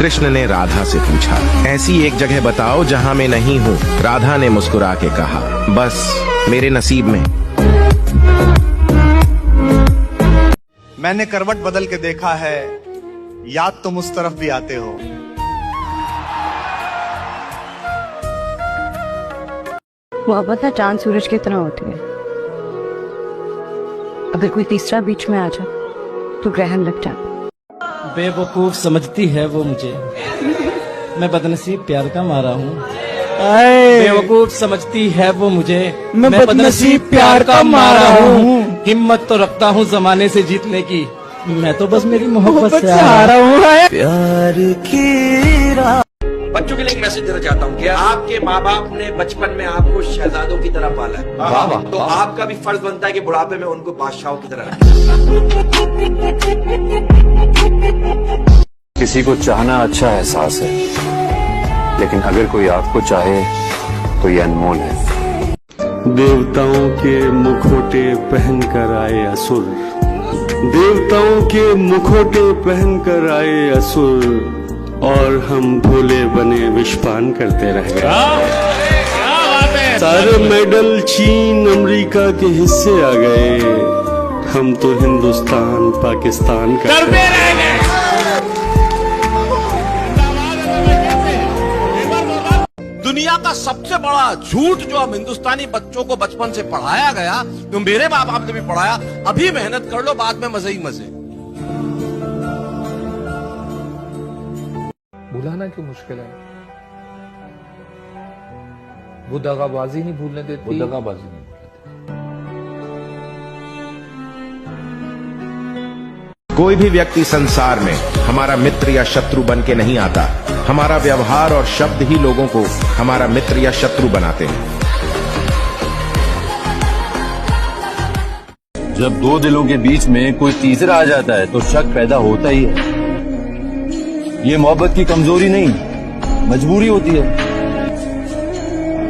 कृष्ण ने राधा से पूछा, ऐसी एक जगह बताओ जहां मैं नहीं हूँ। राधा ने मुस्कुरा के कहा, बस मेरे नसीब में। मैंने करवट बदल के देखा है, याद तुम उस तरफ भी आते हो। मोहब्बत ना चांद सूरज की तरह होती है, अगर कोई तीसरा बीच में आ जाए तो ग्रहण लग जाए। बेवकूफ समझती है वो मुझे, मैं बदनसीब प्यार का मारा हूँ। बेवकूफ समझती है वो मुझे, मैं बदनसीब प्यार का मारा हूँ। हिम्मत तो रखता हूँ जमाने से जीतने की, मैं तो बस मेरी मोहब्बत से हारा हूँ। प्यार की बच्चों के लिए एक मैसेज देना चाहता हूँ कि आपके माँ बाप ने बचपन में आपको शहजादों की तरह पाला है, तो आपका भी फर्ज बनता है कि बुढ़ापे में उनको बादशाहों की तरह रखें। किसी को चाहना अच्छा एहसास है, लेकिन अगर कोई आपको चाहे तो ये अनमोल है। देवताओं के मुखोटे पहनकर आए असुर, देवताओं के मुखोटे पहनकर आए असुर, और हम भोले बने विषपान करते रह गए। सारे मेडल चीन अमेरिका के हिस्से आ गए, हम तो हिंदुस्तान पाकिस्तान का रह गए। दुनिया का सबसे बड़ा झूठ जो हम हिंदुस्तानी बच्चों को बचपन से पढ़ाया गया, जो मेरे माँ बाप ने भी पढ़ाया, अभी मेहनत कर लो, बाद में मजे ही मजे। भुलाना क्यों मुश्किल है? वो दगाबाजी नहीं भूलने देती। वो दगाबाजी नहीं भूलने। कोई भी व्यक्ति संसार में हमारा मित्र या शत्रु बन के नहीं आता। हमारा व्यवहार और शब्द ही लोगों को हमारा मित्र या शत्रु बनाते हैं। जब दो दिलों के बीच में कोई तीसरा आ जाता है तो शक पैदा होता ही है। ये मोहब्बत की कमजोरी नहीं, मजबूरी होती है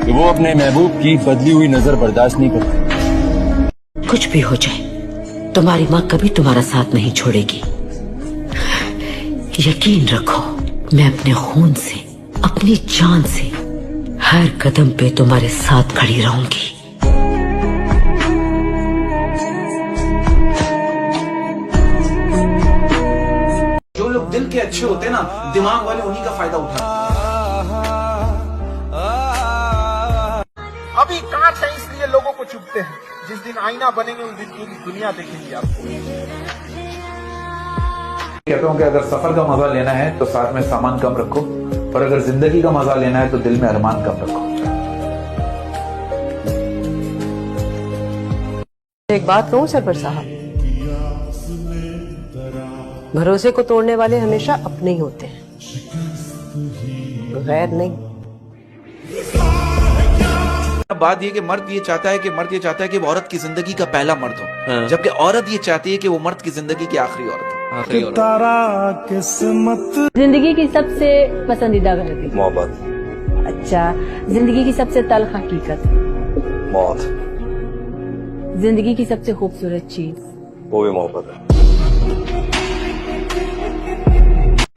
कि वो अपने महबूब की बदली हुई नजर बर्दाश्त नहीं करती। कुछ भी हो जाए, तुम्हारी माँ कभी तुम्हारा साथ नहीं छोड़ेगी। यकीन रखो, मैं अपने खून से, अपनी जान से हर कदम पे तुम्हारे साथ खड़ी रहूंगी। जो लोग दिल के अच्छे होते हैं ना, दिमाग वाले उन्हीं का फायदा उठाते। अभी कांच है इसलिए लोगों को चुभते हैं, जिस दिन आईना बनेंगे उस दिन पूरी दुनिया देखेगी आपको। कहता हूँ कि अगर सफर का मजा लेना है तो साथ में सामान कम रखो, और अगर जिंदगी का मजा लेना है तो दिल में अरमान कम रखो। एक बात कहूँ सरवर साहब, भरोसे को तोड़ने वाले हमेशा अपने ही होते हैं, गैर नहीं। बात ये कि मर्द ये चाहता है कि वो औरत की जिंदगी का पहला मर्द हो, जबकि औरत ये चाहती है कि वो मर्द की जिंदगी की आखिरी औरत हो। जिंदगी की सबसे पसंदीदा गलती मोहब्बत। अच्छा, जिंदगी की सबसे तल्ख हकीकत मौत। जिंदगी की सबसे खूबसूरत चीज वो भी मोहब्बत है।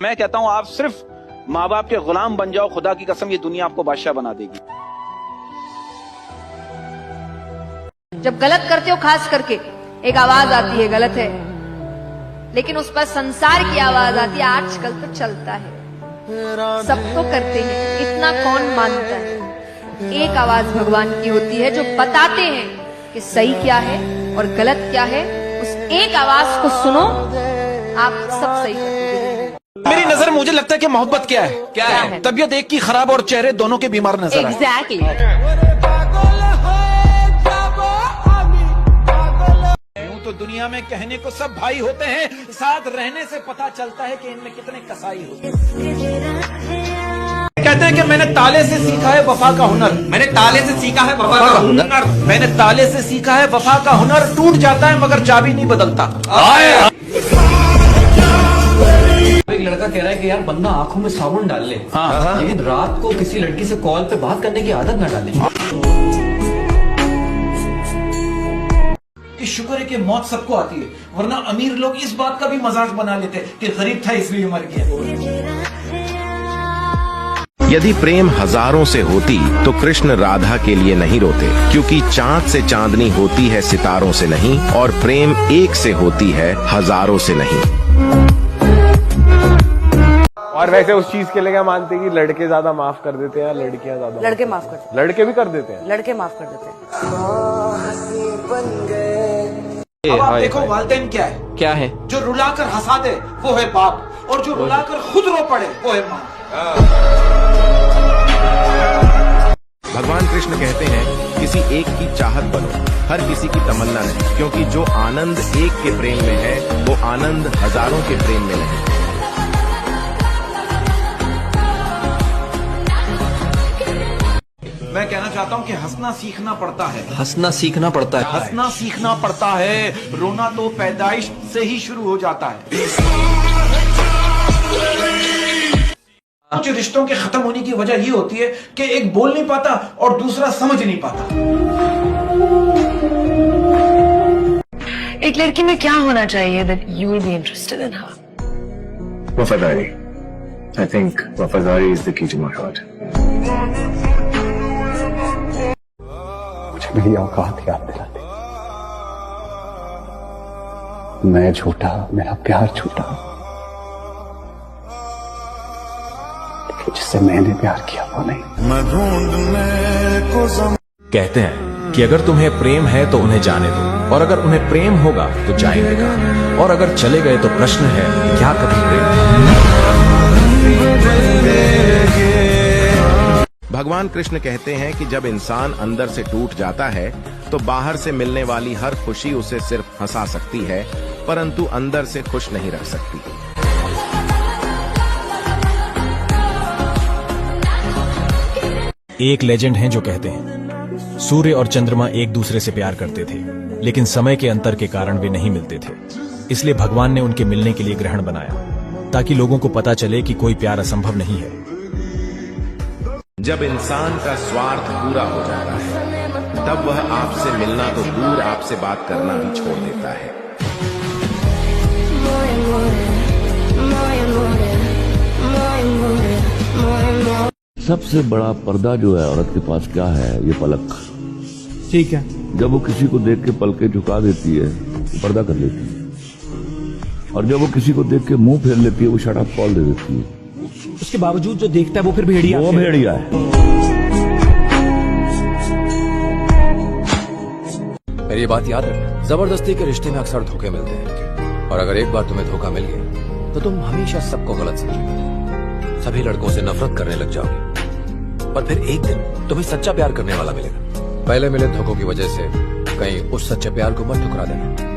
मैं कहता हूँ आप सिर्फ माँ बाप के गुलाम बन जाओ, खुदा की कसम ये दुनिया आपको बादशाह बना देगी। जब गलत करते हो, खास करके एक आवाज आती है गलत है, लेकिन उस पर संसार की आवाज आती है, आजकल तो चलता है, सब तो करते हैं, इतना कौन मानता है। एक आवाज भगवान की होती है जो बताते हैं कि सही क्या है और गलत क्या है। उस एक आवाज को सुनो, आप सब सही करोगे। मेरी नजर मुझे लगता है कि मोहब्बत क्या है? तबीयत एक की खराब और चेहरे दोनों के बीमार नजर आए। एग्जैक्टली। तो दुनिया में कहने को सब भाई होते हैं, साथ रहने से पता चलता है कि इनमें कितने कसाई होते हैं। कहते हैं कि मैंने ताले से सीखा है वफा का हुनर। मैंने ताले से सीखा है वफा का हुनर। मैंने ताले से सीखा है वफा का हुनर। टूट जाता है मगर चाबी नहीं बदलता। एक लड़का कह रहा है कि यार बंदा आंखों में साबुन डाल ले, लेकिन रात को किसी लड़की से कॉल पे बात करने की आदत न डाले। कि शुक्र है कि मौत सबको आती है, वरना अमीर लोग इस बात का भी मजाक बना लेते कि गरीब था इसलिए मर गया। यदि प्रेम हजारों से होती तो कृष्ण राधा के लिए नहीं रोते, क्योंकि चांद से चांदनी होती है सितारों से नहीं, और प्रेम एक से होती है हजारों से नहीं। और वैसे उस चीज के लिए क्या मानते हैं कि लड़के ज्यादा माफ कर देते हैं या लड़कियां ज्यादा? लड़के माफ करते हैं। लड़के भी कर देते हैं? लड़के माफ कर देते हैं। अब आप देखो वालिदैन क्या है? क्या है? जो रुलाकर हंसा दे वो है बाप, और जो रुलाकर खुद रो पड़े वो है माँ। भगवान कृष्ण कहते हैं, किसी एक की चाहत बनो, हर किसी की तमन्ना नहीं, क्योंकि जो आनंद एक के प्रेम में है वो आनंद हजारों के प्रेम में नहीं। मैं कहना चाहता हूँ कि हंसना सीखना पड़ता है। हंसना सीखना पड़ता है। हंसना सीखना पड़ता है। रोना तो पैदाइश से ही शुरू हो जाता है। कुछ रिश्तों के खत्म होने की वजह ये होती है कि एक बोल नहीं पाता और दूसरा समझ नहीं पाता। एक लड़की में क्या होना चाहिए that you will be interested in her? वफादारी। I think वफादारी is the key to my heart. मुझे मेरी औकात याद दिलाती। मैं झूठा, मेरा प्यार झूठा, जिससे मैंने प्यार किया वो नहीं। कहते हैं कि अगर तुम्हें प्रेम है तो उन्हें जाने दो, और अगर उन्हें प्रेम होगा तो जाएंगे कहाँ, और अगर चले गए तो प्रश्न है क्या कभी प्रेम? भगवान कृष्ण कहते हैं कि जब इंसान अंदर से टूट जाता है तो बाहर से मिलने वाली हर खुशी उसे सिर्फ हंसा सकती है, परंतु अंदर से खुश नहीं रख सकती। एक लेजेंड हैं जो कहते हैं सूर्य और चंद्रमा एक दूसरे से प्यार करते थे, लेकिन समय के अंतर के कारण वे नहीं मिलते थे। इसलिए भगवान ने उनके मिलने के लिए ग्रहण बनाया, ताकि लोगों को पता चले कि कोई प्यार असंभव नहीं है। जब इंसान का स्वार्थ पूरा हो जाता है तब वह आपसे मिलना तो दूर आपसे बात करना भी छोड़ देता है। सबसे बड़ा पर्दा जो है औरत के पास क्या है? ये पलक। ठीक है। जब वो किसी को देख के पलकें झुका देती है वो पर्दा कर लेती है, और जब वो किसी को देख के मुंह फेर लेती है वो शट अप कॉल दे देती है। उसके बावजूद जो देखता है वो फिर भेड़िया। वो भेड़िया है। मेरी ये बात याद रखना, जबरदस्ती के रिश्ते में अक्सर धोखे मिलते हैं, और अगर एक बार तुम्हें धोखा मिल गया तो तुम हमेशा सबको गलत समझोगे, सभी लड़कों से नफरत करने लग जाओगे, पर फिर एक दिन तुम्हें सच्चा प्यार करने वाला मिलेगा। पहले मिले धोखों की वजह से कहीं उस सच्चे प्यार को मत ठुकरा देना।